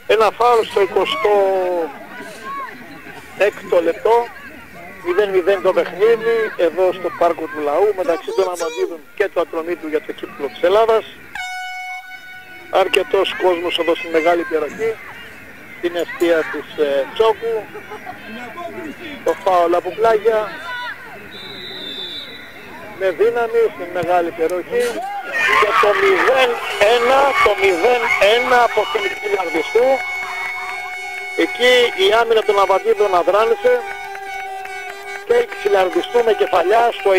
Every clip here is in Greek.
Ένα φάουλ στο 26ο λεπτό, 0-0 το παιχνίδι εδώ στο Πάρκο του Λαού μεταξύ των Αμαντίδων και του Ατρομήτου για το κύπελλο της Ελλάδας. Αρκετός κόσμος εδώ στη μεγάλη περιοχή, στην εστία της Τσόκου. Το φάουλ από πλάγια με δύναμη στην μεγάλη περιοχή και το 0-1 από την Ξυλαρδιστού. Εκεί η άμυνα των Αμαντίδων αδράνησε και η Ξυλαρδιστού με κεφαλιά στο 26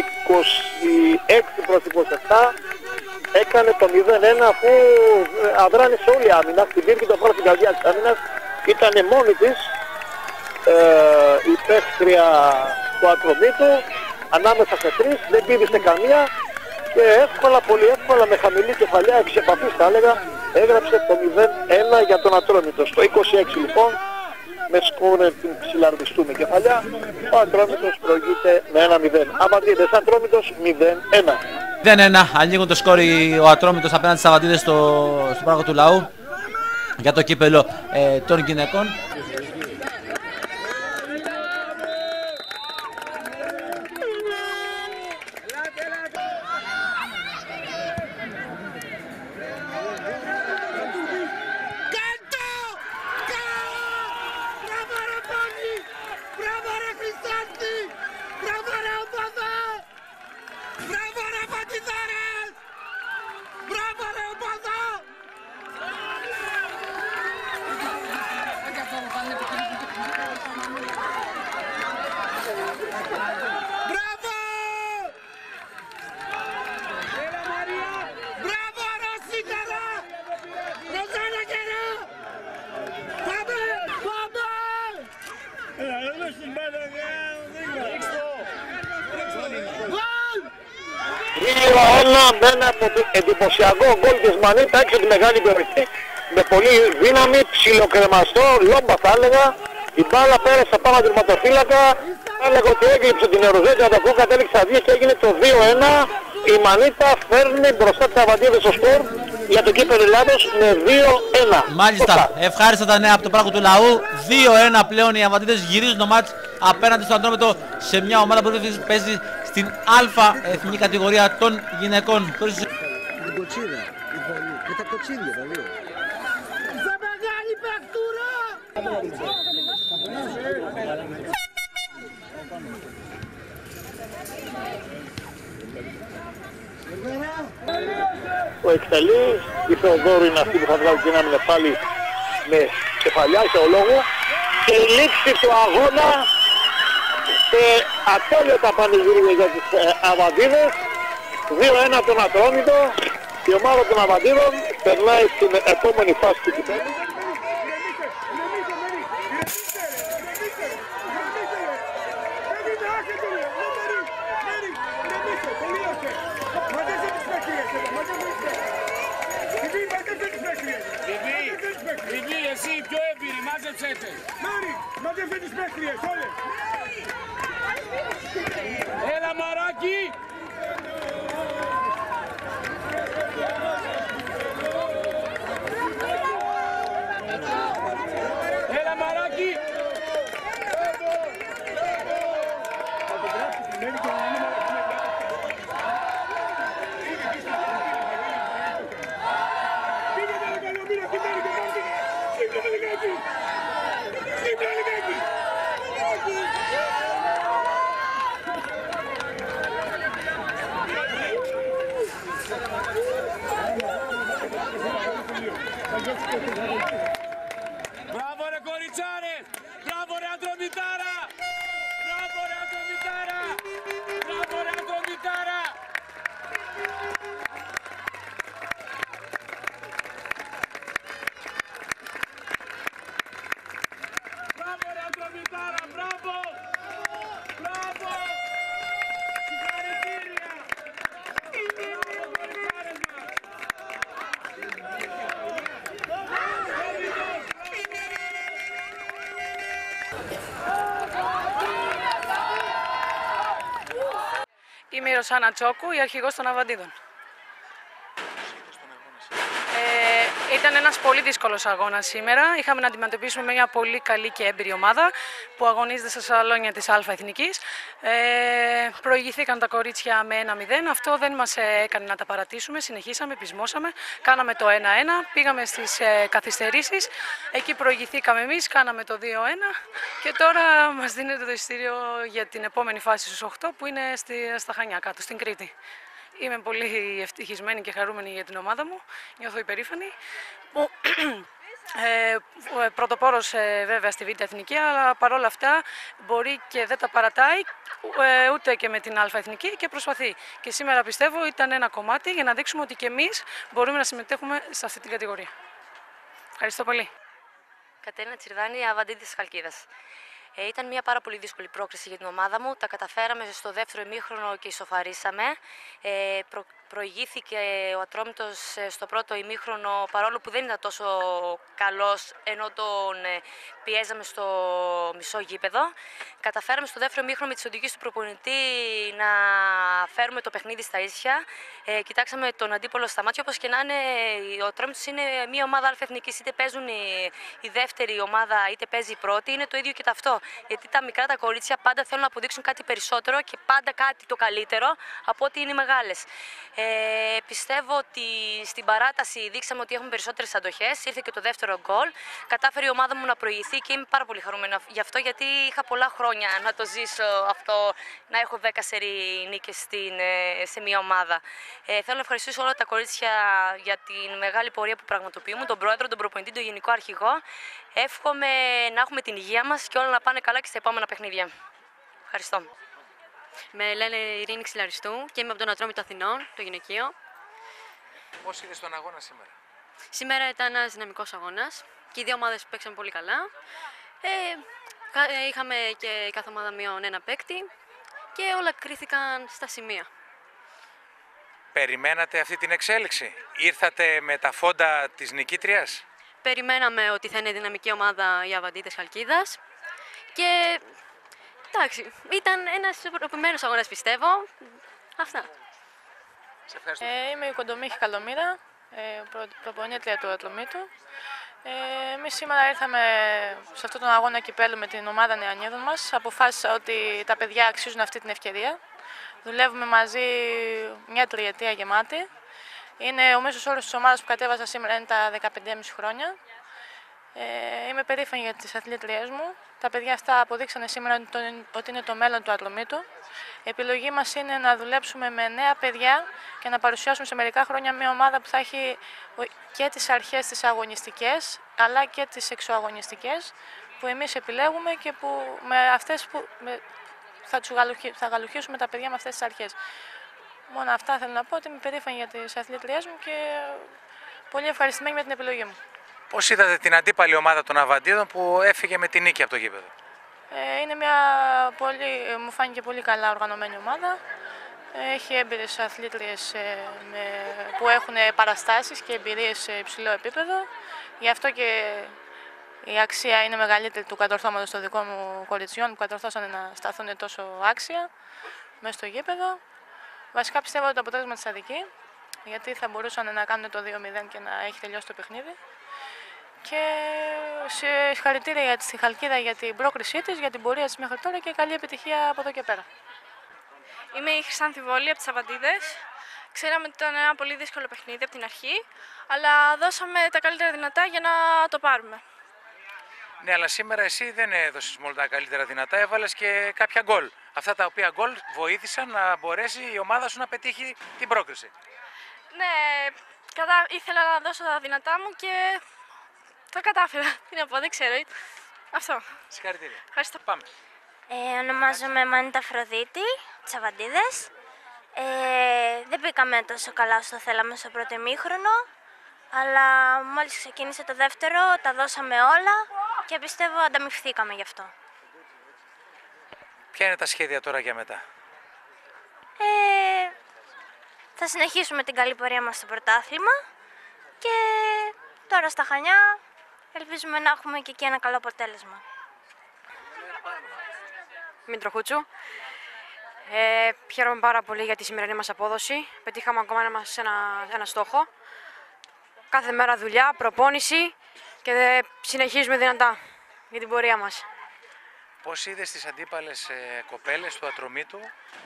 προς 27 έκανε το 0-1 αφού αδράνησε όλη η άμυνα, χτυπήθηκε το πρώτο στην καρδιά της άμυνας, ήταν μόνη της η παίκτρια του Ατρομήτου ανάμεσα σε τρεις, δεν πήδησε καμία και εύκολα, πολύ εύκολα με χαμηλή κεφαλιά, εξ επαφής θα έλεγα, έγραψε το 0-1 για τον Ατρόμητο. Στο 26 λοιπόν με σκόρερ την Ξυλαρδιστού με κεφαλιά, ο Ατρόμητος προηγείται με 1-0. Αμαντίδες Ατρόμητος 0-1. 0-1, ανοίγουν το σκόρι ο Ατρόμητος απέναντι στις Αμαντίδες στο Πάρκο του Λαού για το κύπελλο των γυναικών. Με ένα εντυπωσιακό γκολ της Μανίτα έξω τη μεγάλη περιοχή με πολύ δύναμη, ψιλοκρεμαστό, λόμπα θα έλεγα. Η μπάλα πέρασε πάνω από τερματοφύλακα, θα έλεγα ότι έκλειψε την Ερωζέτα, το ακούω, κατέληξε αδεία και έγινε το 2-1. Η Μανίτα φέρνει μπροστά τις Αμαντίδες στο σκορ για το κύπελλο Ελλάδος με 2-1. Μάλιστα, ευχάριστα τα νέα από το Πάρκο του Λαού. 2-1 πλέον οι Αμαντίδες γυρίζουν το μάτς απέναντι στο Ατρόμητο σε μια ομάδα που παίζει στην Α εθνική κατηγορία των γυναικών. Την κοτσίδα, με τα κοτσίδια τα δύο. Σε μεγάλη παιχτούρα! Ο εκτελεί, η Θεοδόρου είναι αυτή που θα βγάλει την άμυνα πάλι με κεφαλιά και ο λόγο και η λήξη του αγώνα σε ατέλειωτα πανηγύρια για τις Αμαντίδες. 2-1 τον Ατρόμητο, η ομάδα των Αμαντίδων περνάει στην επόμενη φάση του κυπέλλου. Βιβί, εσύ πιο έμπειρη, μάζεψέ τες. Μάρι, μάζεψέ τις παίκτριες, όλες. Έλα μαράκι. Έλα μαράκι. Μπράβο ρε κοριτσάρε! Μπράβο ρε Ατρομητάρα! Μπράβο ρε Ατρομητάρα! Μπράβο ρε Ατρομητάρα! Μπράβο ρε Ατρομητάρα! Μπράβο! Μπράβο! Συγχαρητήρια! Μπράβο κοριτσάρες μας! Είμαι η Ρωσάνα Τσόκου, η αρχηγός των Αβαντίδων. Ήταν ένας πολύ δύσκολος αγώνας σήμερα. Είχαμε να αντιμετωπίσουμε μια πολύ καλή και έμπειρη ομάδα που αγωνίζεται στα σαλόνια της Α' Εθνικής. Προηγηθήκαν τα κορίτσια με 1-0. Αυτό δεν μας έκανε να τα παρατήσουμε. Συνεχίσαμε, πεισμώσαμε, κάναμε το 1-1, πήγαμε στις καθυστερήσεις. Εκεί προηγηθήκαμε εμείς, κάναμε το 2-1 και τώρα μας δίνεται το εισιτήριο για την επόμενη φάση στους 8 που είναι στα Χανιά κάτω, στην Κρήτη. Είμαι πολύ ευτυχισμένη και χαρούμενη για την ομάδα μου, νιώθω υπερήφανη. Πρωτοπόρος βέβαια στη Β' Εθνική, αλλά παρόλα αυτά μπορεί και δεν τα παρατάει ούτε και με την Α' Εθνική και προσπαθεί. Και σήμερα πιστεύω ήταν ένα κομμάτι για να δείξουμε ότι και εμείς μπορούμε να συμμετέχουμε σε αυτή την κατηγορία. Ευχαριστώ πολύ. Κατερίνα Τσιρδάνη, Αβαντίδης Χαλκίδας. Ήταν μια πάρα πολύ δύσκολη πρόκριση για την ομάδα μου. Τα καταφέραμε στο δεύτερο ημίχρονο και ισοφαρίσαμε. Προηγήθηκε ο Ατρόμητος στο πρώτο ημίχρονο, παρόλο που δεν ήταν τόσο καλός, ενώ τον πιέζαμε στο μισό γήπεδο. Καταφέραμε στο δεύτερο ημίχρονο με τις οδηγίες του προπονητή να φέρουμε το παιχνίδι στα ίσια. Κοιτάξαμε τον αντίπολο στα μάτια, όπως και να είναι. Ο Ατρόμητος είναι μια ομάδα αλφα-εθνικής, είτε παίζουν η δεύτερη ομάδα, είτε παίζει η πρώτη. Είναι το ίδιο και αυτό. Γιατί τα μικρά τα κορίτσια πάντα θέλουν να αποδείξουν κάτι περισσότερο και πάντα κάτι το καλύτερο από ό,τι είναι οι μεγάλες. Πιστεύω ότι στην παράταση δείξαμε ότι έχουμε περισσότερες αντοχές. Ήρθε και το δεύτερο γκολ. Κατάφερε η ομάδα μου να προηγηθεί και είμαι πάρα πολύ χαρούμενη γι' αυτό, γιατί είχα πολλά χρόνια να το ζήσω αυτό, να έχω 10 σερί νίκες σε μια ομάδα. Θέλω να ευχαριστήσω όλα τα κορίτσια για την μεγάλη πορεία που πραγματοποιούμε, τον πρόεδρο, τον προπονητή, τον γενικό αρχηγό. Εύχομαι να έχουμε την υγεία μας και όλα να πάνε καλά και στα επόμενα παιχνίδια. Ευχαριστώ. Με λένε Ειρήνη Ξυλαριστού και είμαι από τον Ατρόμητο Αθηνών, το γυναικείο. Πώς είδες τον αγώνα σήμερα? Σήμερα ήταν ένας δυναμικός αγώνας και οι δύο ομάδες παίξαν πολύ καλά. Είχαμε και κάθε ομάδα μείον ένα παίκτη και όλα κρίθηκαν στα σημεία. Περιμένατε αυτή την εξέλιξη? Ήρθατε με τα φόντα της νικήτριας? Περιμέναμε ότι θα είναι δυναμική ομάδα η Αβαντίδες Χαλκίδας και εντάξει, ήταν ένας ισορροπημένος αγώνας, πιστεύω. Αυτά. Σε ευχαριστώ. Είμαι η Κοντομίχη Καλομήρα, προπονήτρια του Ατρομήτου. Εμείς σήμερα ήρθαμε σε αυτόν τον αγώνα κυπέλλου με την ομάδα νεανίδων μας. Αποφάσισα ότι τα παιδιά αξίζουν αυτή την ευκαιρία. Δουλεύουμε μαζί μια τριετία γεμάτη. Ο μέσος όρος της ομάδας που κατέβασα σήμερα είναι τα 15,5 χρόνια. Είμαι περήφανη για τις αθλήτριές μου. Τα παιδιά αυτά αποδείξανε σήμερα ότι είναι το μέλλον του Ατρομήτου. Η επιλογή μας είναι να δουλέψουμε με νέα παιδιά και να παρουσιάσουμε σε μερικά χρόνια μια ομάδα που θα έχει και τις αρχές τις αγωνιστικές αλλά και τις εξωαγωνιστικές που εμείς επιλέγουμε και που με αυτές που θα γαλουχίσουμε τα παιδιά με αυτές τις αρχές. Μόνο αυτά θέλω να πω, ότι είμαι περήφανη για τις αθλήτριές μου και πολύ ευχαριστημένη με την επιλογή μου. Πώς είδατε την αντίπαλη ομάδα των Αβαντίδων που έφυγε με την νίκη από το γήπεδο? Είναι μου φάνηκε πολύ καλά οργανωμένη ομάδα. Έχει έμπειρες αθλήτριες που έχουν παραστάσεις και εμπειρίες σε υψηλό επίπεδο. Γι' αυτό και η αξία είναι μεγαλύτερη του κατορθώματος των δικών μου κοριτσιών που κατορθώσανε να σταθούν τόσο άξια μέσα στο γήπεδο. Βασικά πιστεύω ότι το αποτέλεσμα της αδικεί, γιατί θα μπορούσαν να κάνουν το 2-0 και να έχει τελειώσει το παιχνίδι. Και συγχαρητήρια στη Χαλκίδα για την πρόκρισή της, για την πορεία της μέχρι τώρα και καλή επιτυχία από εδώ και πέρα. Είμαι η Χρυσάνθη Βόλη από τις Αβαντίδες. Ξέραμε ότι ήταν ένα πολύ δύσκολο παιχνίδι από την αρχή, αλλά δώσαμε τα καλύτερα δυνατά για να το πάρουμε. Ναι, αλλά σήμερα εσύ δεν έδωσες μόνο τα καλύτερα δυνατά, έβαλες και κάποια γκολ. Αυτά τα οποία γκολ βοήθησαν να μπορέσει η ομάδα σου να πετύχει την πρόκριση. Ναι, ήθελα να δώσω τα δυνατά μου και το κατάφερα. Τι να πω, δεν ξέρω. Αυτό. Συγχαρητήρια. Ευχαριστώ. Πάμε. Ονομάζομαι Μάνιτα Αφροδίτη, τις Αβαντίδες. Δεν πήγαμε τόσο καλά όσο θέλαμε στο πρώτο ημίχρονο, αλλά μόλις ξεκίνησε το δεύτερο τα δώσαμε όλα και πιστεύω ανταμοιφθήκαμε γι' αυτό. Ποια είναι τα σχέδια τώρα για μετά? Θα συνεχίσουμε την καλή πορεία μας στο πρωτάθλημα και τώρα στα Χανιά ελπίζουμε να έχουμε και εκεί ένα καλό αποτέλεσμα. Μητροχούτσου. Χαίρομαι πάρα πολύ για τη σημερινή μας απόδοση. Πετύχαμε ακόμα ένα στόχο. Κάθε μέρα δουλειά, προπόνηση και συνεχίζουμε δυνατά για την πορεία μας. Πώς είδες τις αντίπαλες κοπέλες του Ατρωμίτου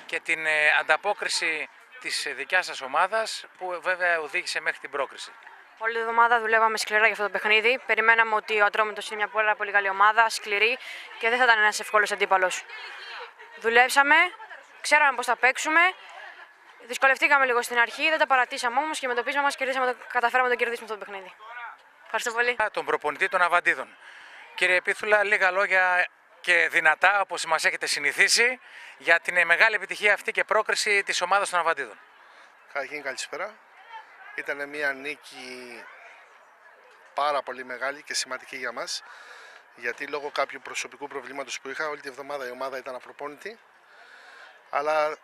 και την ανταπόκριση της δικιάς σας ομάδας που βέβαια οδήγησε μέχρι την πρόκριση? Όλη τη εβδομάδα δουλεύαμε σκληρά για αυτό το παιχνίδι. Περιμέναμε ότι ο Ατρόμητος είναι μια πάρα πολύ καλή ομάδα, σκληρή και δεν θα ήταν ένας εύκολος αντίπαλος. Δουλέψαμε, ξέραμε πώς θα παίξουμε. Δυσκολευτήκαμε λίγο στην αρχή, δεν τα παρατήσαμε όμως και με το πείσμα μας καταφέραμε να το κερδίσουμε αυτό το παιχνίδι. Ευχαριστώ πολύ. Τον προπονητή των Αβαντίδων. Κύριε Πίθουλα, λίγα λόγια και δυνατά όπως μας έχετε συνηθίσει για την μεγάλη επιτυχία αυτή και πρόκριση της ομάδας των Αβαντίδων. Καταρχήν καλησπέρα. Ήταν μια νίκη πάρα πολύ μεγάλη και σημαντική για μας, γιατί λόγω κάποιου προσωπικού προβλήματος που είχα όλη τη βδομάδα η ομάδα ήταν απροπόνητη, αλλά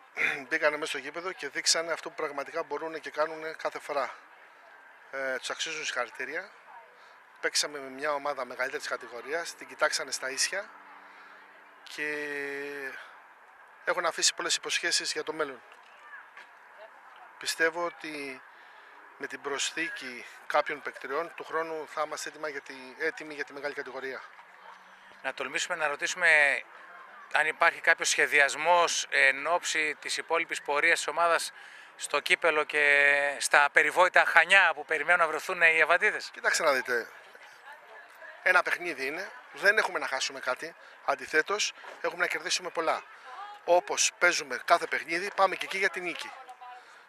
μπήκανε μέσα στο γήπεδο και δείξανε αυτό που πραγματικά μπορούν και κάνουν κάθε φορά. Τους αξίζουν συγχαρητήρια. Παίξαμε με μια ομάδα μεγαλύτερης κατηγορίας, την κοιτάξανε στα ίσια και έχουν αφήσει πολλές υποσχέσεις για το μέλλον. Πιστεύω ότι με την προσθήκη κάποιων παικτριών του χρόνου θα είμαστε έτοιμοι για τη μεγάλη κατηγορία. Να τολμήσουμε να ρωτήσουμε αν υπάρχει κάποιος σχεδιασμός εν ώψη της υπόλοιπης πορείας της ομάδας στο κύπελο και στα περιβόητα Χανιά που περιμένουν να βρεθούν οι Αβαντίδες. Κοιτάξτε να δείτε, ένα παιχνίδι είναι, δεν έχουμε να χάσουμε κάτι, αντιθέτως έχουμε να κερδίσουμε πολλά. Όπως παίζουμε κάθε παιχνίδι, πάμε και εκεί για την νίκη.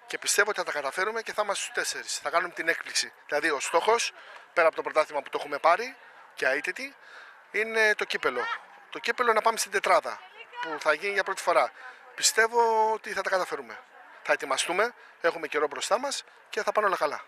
Και πιστεύω ότι θα τα καταφέρουμε και θα είμαστε στους 4. Θα κάνουμε την έκπληξη. Δηλαδή, ο στόχος, πέρα από το πρωτάθλημα που το έχουμε πάρει και αίτητη, είναι το κύπελο. Το κύπελο να πάμε στην τετράδα που θα γίνει για πρώτη φορά. Πιστεύω ότι θα τα καταφέρουμε. Θα ετοιμαστούμε, έχουμε καιρό μπροστά μας και θα πάνε όλα καλά.